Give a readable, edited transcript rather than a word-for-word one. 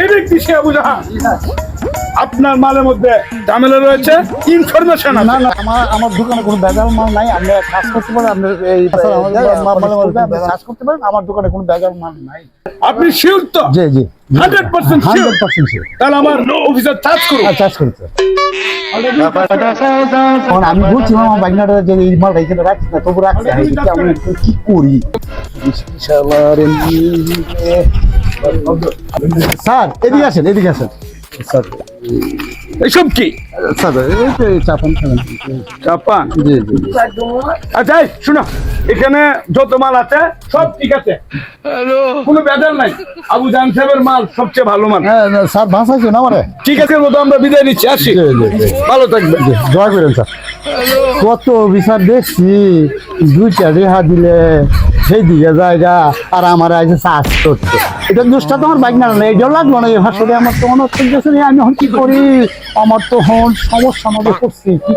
এই দেখছি আবু জাহান, আপনার মালের মধ্যে ঝামেলা রয়েছে, ইনফরমেশন না না আমার দোকানে কোনো ভেজাল মাল নাই। আপনি কাজ করতে পারেন, আপনি এই কাজ করতে পারেন। আমার দোকানে কোনো ভেজাল মাল নাই। আপনি শিওর তো? জি জি 100% শিওর? 100% শিওর। তাহলে আমার অফিসার চার্জ করুন। চার্জ করতে আমি বলছি আমার বাইকনাটা যে এই মালটা এখানে রাখছি না, তবু রাখছি। আমি কি করি স্যার? এদিকে আসেন, এদিকে আসেন স্যার। এসব কি স্যার এই তো চাপান খাবেন। জাপান? জি জি। আচ্ছা এই শুনো, এখানে যত মাল আছে সব ঠিক আছে, কোনো ভেজাল নাই। আবু জাহান সাহেবের মাল সবচেয়ে ভালো মাল। হ্যাঁ স্যার বাঁচাইছো না আমারে? ঠিক আছে, মতো আমরা বিদায় নিচ্ছি, আসি। জি জি জি। ভালো থাকবেন। দোয়া করেন স্যার। কত বিচার দেখছি, 2টা রেহা দিলে সেই দিকে জায়গা, আর আমার আছে চাষ করতে। এটা দোষটা তোমার বাইক না, এটাও লাগলো না। এই ভাষণে আমার তো মনে হচ্ছে আমি এখন কি করি, আমার তো সমস্যা মধ্যে করছি।